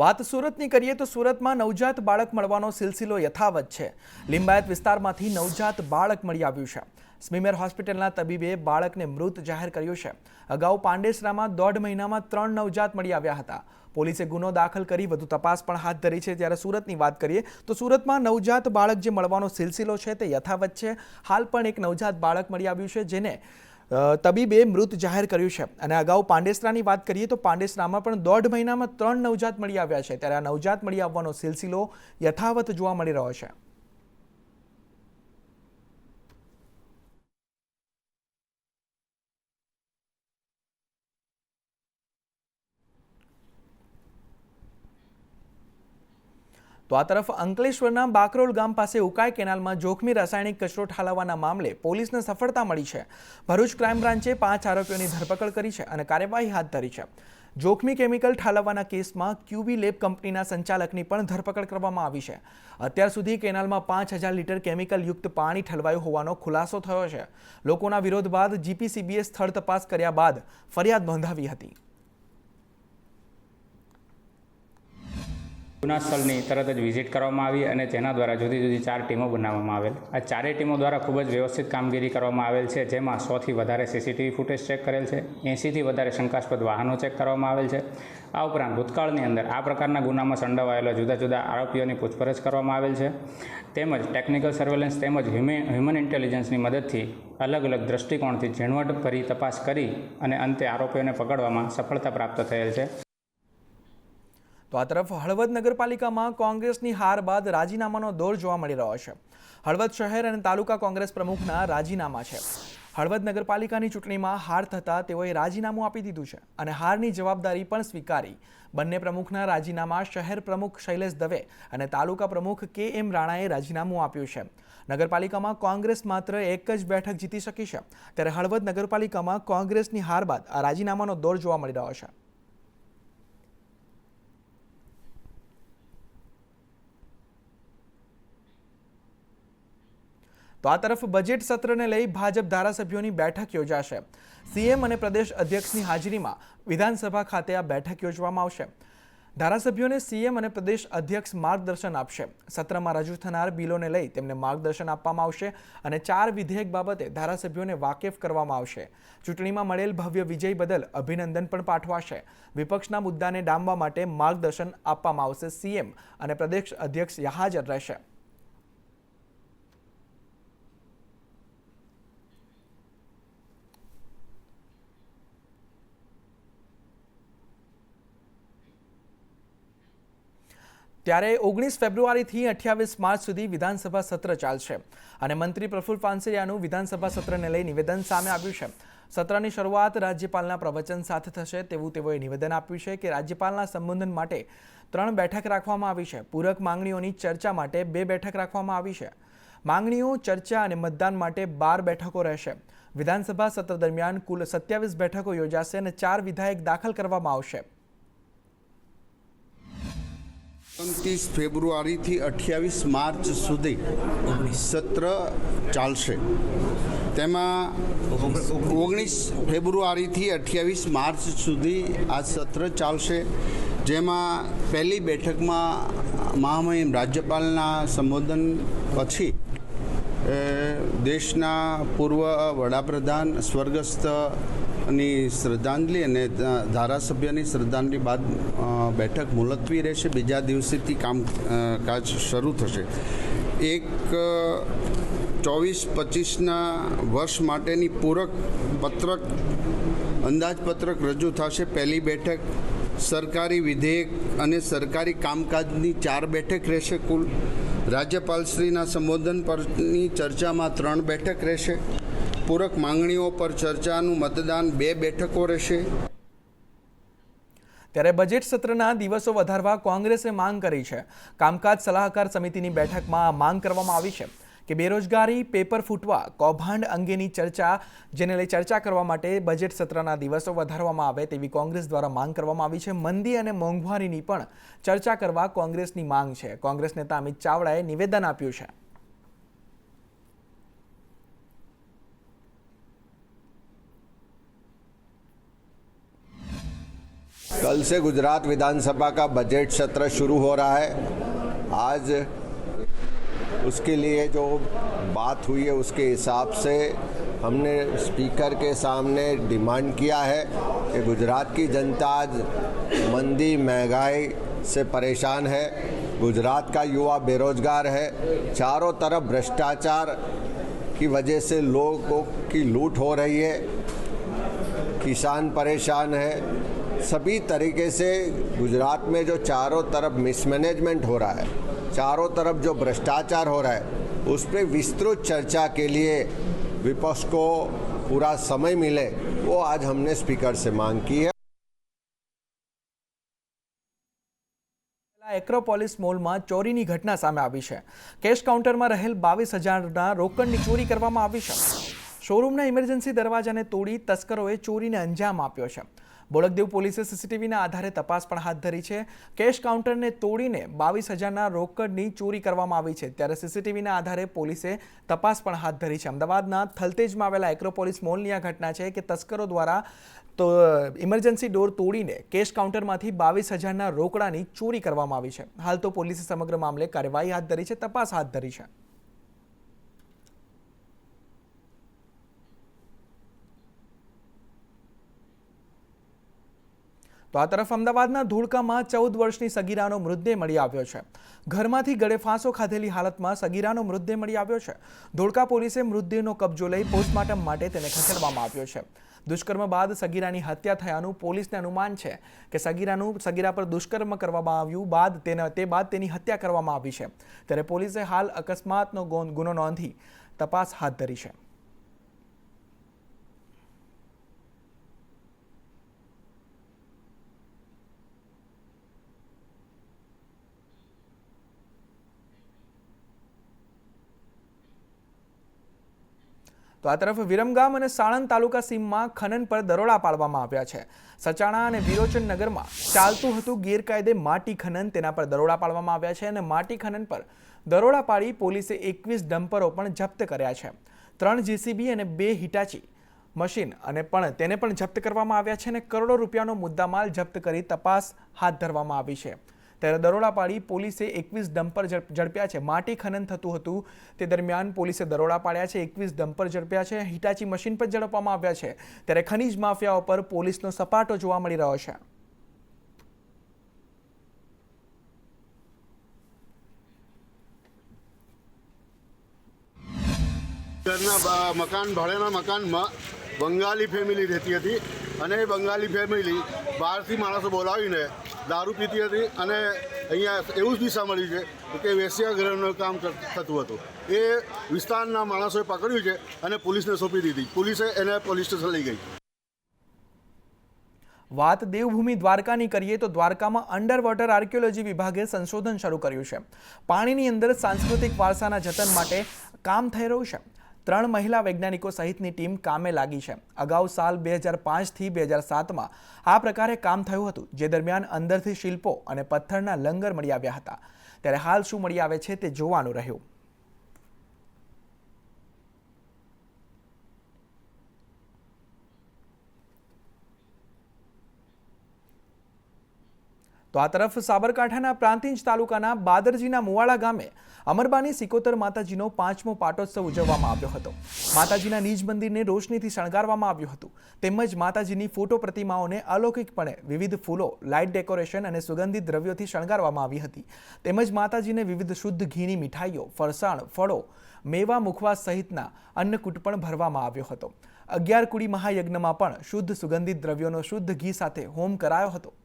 વાત સુરતની કરીએ તો સુરતમાં નવજાત બાળક મળવાનો સિલસિલો યથાવત છે। લિંબાયત વિસ્તારમાંથી નવજાત બાળક મળી આવ્યું છે। સ્મીમેર હોસ્પિટલના તબીબે બાળકને મૃત જાહેર કર્યું છે। અગાઉ પાંડેસરામાં 1.5 મહિનામાં 3 નવજાત મળી આવ્યા હતા। પોલીસે ગુનો દાખલ કરી વધુ તપાસ પણ હાથ ધરી છે। જ્યારે સુરતની વાત કરીએ તો સુરતમાં નવજાત બાળક જે મળવાનો સિલસિલો છે તે યથાવત છે। હાલ પણ એક નવજાત બાળક મળી આવ્યું છે જેને તબીબે મૃત જાહેર કર્યું છે। અને અગાઉ પાંડેસરાની વાત કરીએ તો પાંડેસરામાં પણ 1.5 મહિનામાં 3 નવજાત મળી આવ્યા છે। ત્યારે આ નવજાત મળી આવવાનો સિલસિલો યથાવત જોવા મળી રહ્યો છે। તો આ તરફ અંકલેશ્વરના બાકરોલ ગામ પાસે ઉકાઈ કેનાલમાં જોખમી રાસાયણિક કચરો ઠાલવવાના મામલે પોલીસને સફળતા મળી છે। ભરૂચ ક્રાઇમ બ્રાન્ચે 5 આરોપીઓની ધરપકડ કરી છે અને કાર્યવાહી હાથ ધરી છે। જોખમી કેમિકલ ઠાલવવાના કેસમાં ક્યુબી લેબ કંપનીના સંચાલકની પણ ધરપકડ કરવામાં આવી છે। અત્યાર સુધી કેનાલમાં 5000 લીટર કેમિકલ યુક્ત પાણી ઠલવાયું હોવાનો ખુલાસો થયો છે। લોકોના વિરોધ બાદ જીપીસીબીએ સ્થળ તપાસ કર્યા બાદ ફરિયાદ નોંધાવી હતી। ગુના સ્થળની તરત જ વિઝિટ કરવામાં આવી અને તેના દ્વારા જુદી જુદી 4 ટીમો બનાવવામાં આવેલ। આ 4 ટીમો દ્વારા ખૂબ જ વ્યવસ્થિત કામગીરી કરવામાં આવેલ છે, જેમાં 100થી વધારે સીસીટીવી ફૂટેજ ચેક કરેલ છે, 80થી વધારે શંકાસ્પદ વાહનો ચેક કરવામાં આવેલ છે। આ ઉપરાંત ભૂતકાળની અંદર આ પ્રકારના ગુનામાં સંડોવાયેલા જુદા જુદા આરોપીઓની પૂછપરછ કરવામાં આવેલ છે। તેમજ ટેકનિકલ સર્વેલન્સ તેમજ હ્યુમન ઇન્ટેલિજન્સની મદદથી અલગ અલગ દ્રષ્ટિકોણથી ઝીણવટભરી તપાસ કરી અને અંતે આરોપીઓને પકડવામાં સફળતા પ્રાપ્ત થયેલ છે। તો આ તરફ હળવદ નગરપાલિકામાં કોંગ્રેસની હાર બાદ રાજીનામાનો દોર જોવા મળી રહ્યો છે। હળવદ શહેર અને તાલુકા કોંગ્રેસ પ્રમુખના રાજીનામા છે। હળવદ નગરપાલિકાની ચૂંટણીમાં હાર થતાં તેઓએ રાજીનામું આપી દીધું છે અને હારની જવાબદારી પણ સ્વીકારી। બંને પ્રમુખના રાજીનામા શહેર પ્રમુખ શૈલેષ દવે અને તાલુકા પ્રમુખ KM રાણાએ રાજીનામું આપ્યું છે। નગરપાલિકામાં કોંગ્રેસ માત્ર એક જ બેઠક જીતી શકી છે, ત્યારે હળવદ નગરપાલિકામાં કોંગ્રેસની હાર બાદ આ રાજીનામાનો દોર જોવા મળી રહ્યો છે। તો આ તરફ બજેટ સત્રને લઈ ભાજપ ધારાસભ્યોની બેઠક યોજાશે। સીએમ અને પ્રદેશ અધ્યક્ષની હાજરીમાં વિધાનસભા ખાતે આ બેઠક યોજવામાં આવશે। ધારાસભ્યોને સીએમ અને પ્રદેશ અધ્યક્ષ માર્ગદર્શન આપશે। સત્રમાં રજૂ થનાર બિલોને લઈ તેમને માર્ગદર્શન આપવામાં આવશે અને 4 વિધેયક બાબતે ધારાસભ્યોને વાકેફ કરવામાં આવશે। ચૂંટણીમાં મળેલ ભવ્ય વિજય બદલ અભિનંદન પણ પાઠવાશે। વિપક્ષના મુદ્દાને ડામવા માટે માર્ગદર્શન આપવામાં આવશે। સીએમ અને પ્રદેશ અધ્યક્ષ હાજર રહેશે। ત્યારે 19 ફેબ્રુઆરીથી 28 માર્ચ સુધી વિધાનસભા સત્ર ચાલશે અને મંત્રી પ્રફુલ પાનસરિયાનું વિધાનસભા સત્રને લઈ નિવેદન સામે આવ્યું છે। સત્રની શરૂઆત રાજ્યપાલના પ્રવચન સાથે થશે તેવું તેઓએ નિવેદન આપ્યું છે કે રાજ્યપાલના સંબોધન માટે 3 બેઠક રાખવામાં આવી છે। પૂરક માંગણીઓની ચર્ચા માટે 2 બેઠક રાખવામાં આવી છે। માંગણીઓ, ચર્ચા અને મતદાન માટે 12 બેઠકો રહેશે। વિધાનસભા સત્ર દરમિયાન કુલ 27 બેઠકો યોજાશે અને 4 વિધેયક દાખલ કરવામાં આવશે। 29 ફેબ્રુઆરીથી 28 માર્ચ સુધી સત્ર ચાલશે। તેમાં 19 ફેબ્રુઆરીથી 28 માર્ચ સુધી આ સત્ર ચાલશે, જેમાં પહેલી બેઠકમાં મહામહિમ રાજ્યપાલના સંબોધન પછી દેશના પૂર્વ વડાપ્રધાન સ્વર્ગસ્થની શ્રદ્ધાંજલિ અને ધારાસભ્યની શ્રદ્ધાંજલિ બાદ બેઠક મુલતવી રહેશે। બીજા દિવસેથી કામકાજ શરૂ થશે। એક 24-25ના વર્ષ માટેની પૂરક પત્રક અંદાજપત્રક રજૂ થશે। પહેલી બેઠક સરકારી વિધેયક અને સરકારી કામકાજની 4 બેઠક રહેશે। કુલ રાજ્યપાલશ્રીના સંબોધન પરની ચર્ચામાં 3 બેઠક રહેશે। પૂરક માંગણીઓ પર ચર્ચાનું મતદાન 2 બેઠકો રહેશે। ત્યારે બજેટ સત્રના દિવસો વધારવા કોંગ્રેસે માંગ કરી છે। કામકાજ સલાહકાર સમિતિની બેઠકમાં આ માંગ કરવામાં આવી છે કે બેરોજગારી, પેપર ફૂટવા, કૌભાંડ અંગેની ચર્ચા જેને લઈ ચર્ચા કરવા માટે બજેટ સત્રના દિવસો વધારવામાં આવે તેવી કોંગ્રેસ દ્વારા માંગ કરવામાં આવી છે। મંદી અને મોંઘવારીની પણ ચર્ચા કરવા કોંગ્રેસની માંગ છે। કોંગ્રેસ નેતા અમિત ચાવડાએ નિવેદન આપ્યું છે। कल से गुजरात विधानसभा का बजट सत्र शुरू हो रहा है। आज उसके लिए जो बात हुई है उसके हिसाब से हमने स्पीकर के सामने डिमांड किया है कि गुजरात की जनता आज मंदी महंगाई से परेशान है। गुजरात का युवा बेरोजगार है। चारों तरफ भ्रष्टाचार की वजह से लोगों की लूट हो रही है। किसान परेशान है। सभी तरीके से गुजरात में जो चारों तरफ मिसमैनेजमेंट हो रहा है, चारों तरफ जो भ्रष्टाचार हो रहा है, उस पर विस्तृत चर्चा के लिए विपक्ष को पूरा समय मिले, वो आज हमने स्पीकर से मांग की है। એક્રોપોલિસ મોલમાં ચોરીની ઘટના સામે આવી છે। કેશ કાઉન્ટરમાં રહેલ 22,000ના રોકડની ચોરી કરવામાં આવી છે। શોરૂમના ઇમરજન્સી દરવાજાને તોડી તસ્કરોએ ચોરીને અંજામ આપ્યો છે। બોળકદેવ પોલીસે સીસીટીવીના આધારે તપાસ પણ હાથ ધરી છે। કેશ કાઉન્ટરને તોડીને 22,000ના રોકડની ચોરી કરવામાં આવી છે, ત્યારે સીસીટીવીના આધારે પોલીસે તપાસ પણ હાથ ધરી છે। અમદાવાદના થલતેજમાં આવેલા એક્રોપોલિસ મોલની આ ઘટના છે કે તસ્કરો દ્વારા તો ઇમરજન્સી ડોર તોડીને કેશ કાઉન્ટરમાંથી 22,000ના રોકડાની ચોરી કરવામાં આવી છે। હાલ તો પોલીસે સમગ્ર મામલે કાર્યવાહી હાથ ધરી છે, તપાસ હાથ ધરી છે। તો આ તરફ અમદાવાદના ધોળકામાં 14 વર્ષની સગીરાનો મૃતદેહ મળી આવ્યો છે। ઘરમાંથી ગળે ફાંસો ખાધેલી હાલતમાં સગીરાનો મૃતદેહ મળી આવ્યો છે। ધોળકા પોલીસે મૃતદેહનો કબજો લઈ પોસ્ટમોર્ટમ માટે તેને ખસેડવામાં આવ્યો છે। દુષ્કર્મ બાદ સગીરાની હત્યા થયાનું પોલીસને અનુમાન છે કે સગીરા પર દુષ્કર્મ કરવામાં આવ્યું બાદ તે બાદ તેની હત્યા કરવામાં આવી છે, ત્યારે પોલીસે હાલ અકસ્માતનો ગુનો નોંધી તપાસ હાથ ધરી છે। તો આ તરફ વિરમગામ અને સાણંદ તાલુકા સીમમાં ખનન પર દરોડા પાડવામાં આવ્યા છે। સચાણા અને વિરોચન નગરમાં ચાલતું હતું ગેરકાયદે માટી ખનન, તેના પર દરોડા પાડવામાં આવ્યા છે અને માટી ખનન પર દરોડા પાડી પોલીસે 21 ડમ્પરો પણ જપ્ત કર્યા છે। 3 જેસીબી અને 2 હિટાચી મશીન તેને પણ જપ્ત કરવામાં આવ્યા છે અને કરોડો રૂપિયાનો મુદ્દામાલ જપ્ત કરી તપાસ હાથ ધરવામાં આવી છે। ત્યારે દરોડા પાડી પોલીસે 21 ડમ્પર ઝડપ્યા છે। માટી ખનન થતું હતું તે દરમિયાન પોલીસે દરોડા પાડ્યા છે, 21 ડમ્પર ઝડપ્યા છે, હિટાચી મશીન પણ ઝડપવામાં આવ્યા છે। ત્યારે ખનીજ માફિયાઓ પર પોલીસનો સપાટો જોવા મળી રહ્યો છે। ઘરના મકાન ભાડાના મકાનમાં બંગાળી ફેમિલી રહેતી હતી અને એ બંગાળી ફેમિલી બહારથી માણસો બોલાવીને દારૂ પીતી હતી અને અહીંયા એવું જ દિશા મળ્યું છે કે વેશ્યાગૃહનું કામ થતું હતું। એ વિસ્તારના માણસોએ પકડ્યું છે અને પોલીસને સોંપી દીધી। પોલીસે એને પોલીસ સ્ટેશન લઈ ગઈ। વાત દેવભૂમિ દ્વારકાની કરીએ તો દ્વારકામાં અંડર વોટર આર્કિયોલોજી વિભાગે સંશોધન શરૂ કર્યું છે। પાણીની અંદર સાંસ્કૃતિક વારસાના જતન માટે કામ થઈ રહ્યું છે। 3 મહિલા વૈજ્ઞાનિકો સહિતની ટીમ કામે લાગી છે। અગાઉ સાલ 2005થી 2007માં આ પ્રકારે કામ થયું હતું, જે દરમિયાન અંદરથી શિલ્પો અને પથ્થરના લંગર મળી આવ્યા હતા। ત્યારે હાલ શું મળી આવે છે તે જોવાનું રહ્યું। તો આ તરફ સાબરકાંઠાના પ્રાંતિજ તાલુકાના બાદરજીના મુવાડા ગામે અમરબાની સિકોતર માતાજીનો 5મો પાટોત્સવ ઉજવવામાં આવ્યો હતો। માતાજીના નિજ મંદિરને રોશનીથી શણગારવામાં આવ્યું હતું, તેમજ માતાજીની ફોટો પ્રતિમાઓને અલૌકિકપણે વિવિધ ફૂલો, લાઇટ ડેકોરેશન અને સુગંધિત દ્રવ્યોથી શણગારવામાં આવી હતી। તેમજ માતાજીને વિવિધ શુદ્ધ ઘીની મીઠાઈઓ, ફરસાણ, ફળો, મેવા, મુખવાસ સહિતના અન્નકૂટ પણ ભરવામાં આવ્યો હતો। 11 કુડી મહાયજ્ઞમાં પણ શુદ્ધ સુગંધિત દ્રવ્યોનો શુદ્ધ ઘી સાથે હોમ કરાયો હતો।